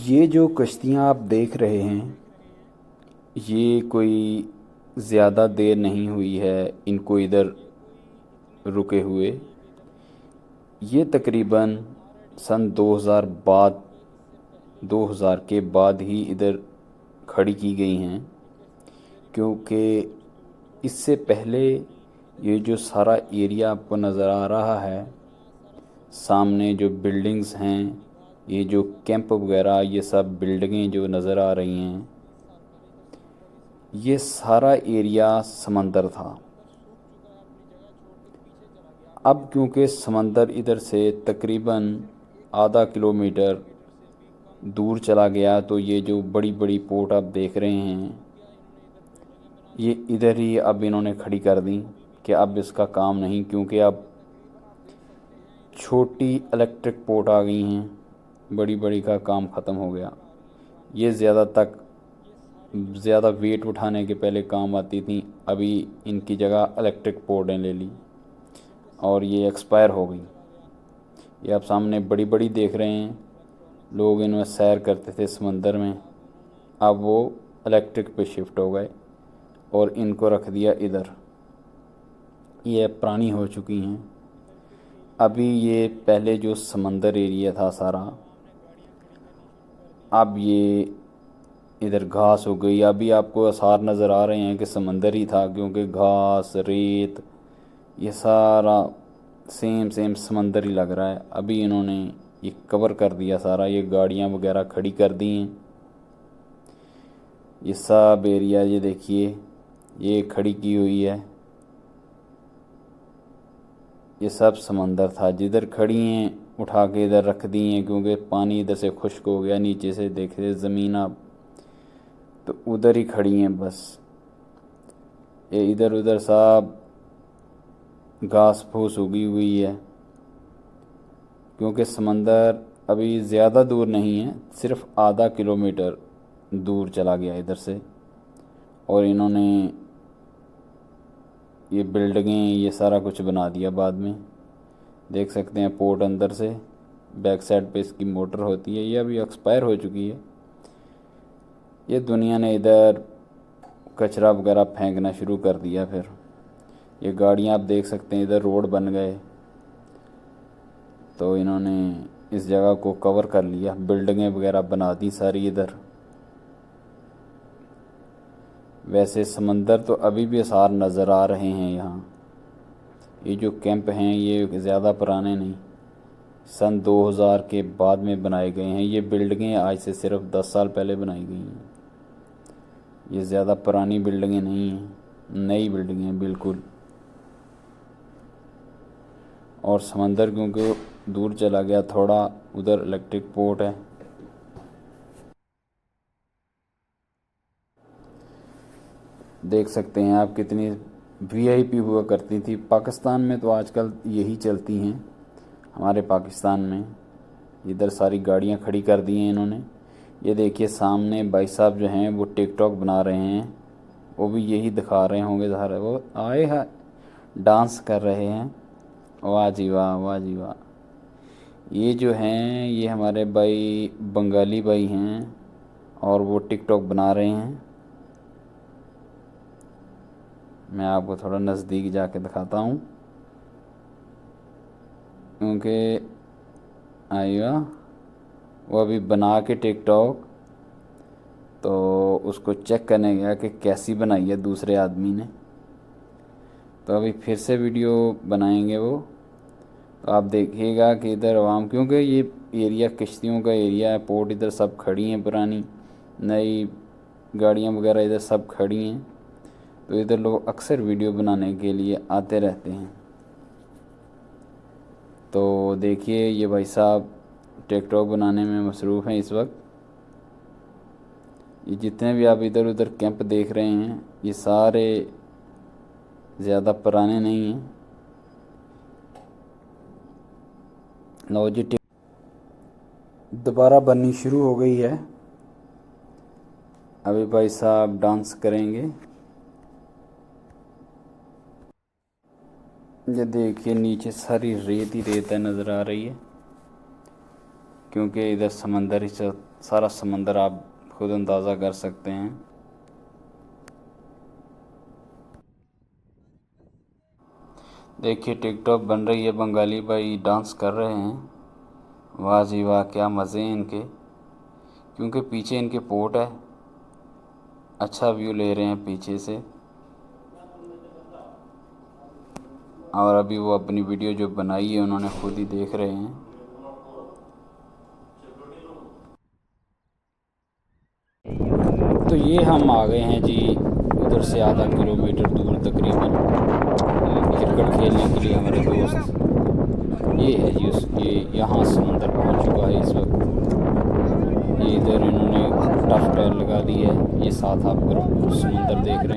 ये जो कश्तियाँ आप देख रहे हैं, ये कोई ज़्यादा देर नहीं हुई है इनको इधर रुके हुए। ये तकरीबन सन 2000 के बाद ही इधर खड़ी की गई हैं, क्योंकि इससे पहले ये जो सारा एरिया आपको नज़र आ रहा है, सामने जो बिल्डिंग्स हैं, ये जो कैंप वगैरह, ये सब बिल्डिंगें जो नज़र आ रही हैं, ये सारा एरिया समंदर था। अब क्योंकि समंदर इधर से तकरीबन आधा किलोमीटर दूर चला गया, तो ये जो बड़ी बड़ी पोर्ट आप देख रहे हैं, ये इधर ही अब इन्होंने खड़ी कर दी कि अब इसका काम नहीं, क्योंकि अब छोटी इलेक्ट्रिक पोर्ट आ गई हैं, बड़ी बड़ी का काम ख़त्म हो गया। ये ज़्यादा वेट उठाने के पहले काम आती थी, अभी इनकी जगह इलेक्ट्रिक पोर्टें ले ली और ये एक्सपायर हो गई। ये आप सामने बड़ी बड़ी देख रहे हैं, लोग इनमें सैर करते थे समंदर में, अब वो इलेक्ट्रिक पे शिफ्ट हो गए और इनको रख दिया इधर। ये पुरानी हो चुकी हैं। अभी ये पहले जो समंदर एरिया था सारा, अब ये इधर घास हो गई। अभी आपको आसार नज़र आ रहे हैं कि समंदर ही था, क्योंकि घास रेत ये सारा सेम समंदर ही लग रहा है। अभी इन्होंने ये कवर कर दिया सारा, ये गाड़ियाँ वगैरह खड़ी कर दी हैं। ये सब एरिया ये देखिए, ये खड़ी की हुई है। ये सब समंदर था, जिधर खड़ी हैं उठा के इधर रख दी हैं, क्योंकि पानी इधर से खुश्क हो गया। नीचे से देखिए ज़मीन आप, तो उधर ही खड़ी हैं बस। ये इधर उधर सब घास फूस उगी हुई है, क्योंकि समंदर अभी ज़्यादा दूर नहीं है, सिर्फ आधा किलोमीटर दूर चला गया इधर से। और इन्होंने ये बिल्डिंगें ये सारा कुछ बना दिया बाद में। देख सकते हैं पोर्ट अंदर से, बैक साइड पे इसकी मोटर होती है। ये अभी एक्सपायर हो चुकी है। ये दुनिया ने इधर कचरा वगैरह फेंकना शुरू कर दिया। फिर ये गाड़ियाँ आप देख सकते हैं, इधर रोड बन गए तो इन्होंने इस जगह को कवर कर लिया, बिल्डिंगें वगैरह बना दी सारी इधर। वैसे समंदर तो अभी भी आसार नज़र आ रहे हैं यहाँ। ये जो कैंप हैं ये ज़्यादा पुराने नहीं, सन 2000 के बाद में बनाए गए हैं। ये बिल्डिंगें आज से सिर्फ 10 साल पहले बनाई गई हैं। ये ज़्यादा पुरानी बिल्डिंगें नहीं हैं, नई बिल्डिंगें हैं बिल्कुल। और समंदर क्योंकि दूर चला गया थोड़ा, उधर इलेक्ट्रिक पोर्ट है। देख सकते हैं आप कितनी वीआईपी हुआ करती थी। पाकिस्तान में तो आजकल यही चलती हैं, हमारे पाकिस्तान में। इधर सारी गाड़ियां खड़ी कर दी हैं इन्होंने। ये देखिए सामने भाई साहब जो हैं वो टिकटॉक बना रहे हैं, वो भी यही दिखा रहे होंगे ज़ाहिर है। वो आए हैं डांस कर रहे हैं। वाह जी वाह, वाह जी वाह। ये जो हैं ये हमारे भाई बंगाली भाई हैं और वो टिकटॉक बना रहे हैं। मैं आपको थोड़ा नज़दीक जाके दिखाता हूँ, क्योंकि आइए वो अभी बना के टिकटॉक, तो उसको चेक करने गया कि कैसी बनाई है दूसरे आदमी ने। तो अभी फिर से वीडियो बनाएंगे वो, तो आप देखिएगा कि इधर आवाम, क्योंकि ये एरिया किश्तियों का एरिया है, पोर्ट इधर सब खड़ी हैं, पुरानी नई गाड़ियाँ वगैरह इधर सब खड़ी हैं। तो इधर लोग अक्सर वीडियो बनाने के लिए आते रहते हैं। तो देखिए ये भाई साहब टिकटॉक बनाने में मसरूफ़ हैं इस वक्त। ये जितने भी आप इधर उधर कैंप देख रहे हैं ये सारे ज़्यादा पुराने नहीं हैं। लो जी दोबारा बननी शुरू हो गई है। अभी भाई साहब डांस करेंगे। ये देखिए नीचे सारी रेत ही रेत है नज़र आ रही है, क्योंकि इधर समंदर ही सारा समंदर आप खुद अंदाज़ा कर सकते हैं। देखिए टिकटॉक बन रही है, बंगाली भाई डांस कर रहे हैं। वाह जी वाह, क्या मज़े हैं इनके, क्योंकि पीछे इनके पोर्ट है, अच्छा व्यू ले रहे हैं पीछे से। और अभी वो अपनी वीडियो जो बनाई है उन्होंने खुद ही देख रहे हैं। तो ये हम आ गए हैं जी उधर से आधा किलोमीटर दूर तकरीबन क्रिकेट खेलने के लिए हमारे दोस्त। ये है जी ये यहाँ समंदर पहुँच चुका है इस वक्त। ये इधर इन्होंने टफ टायर लगा दी है, ये साथ आप समंदर देख रहे हैं।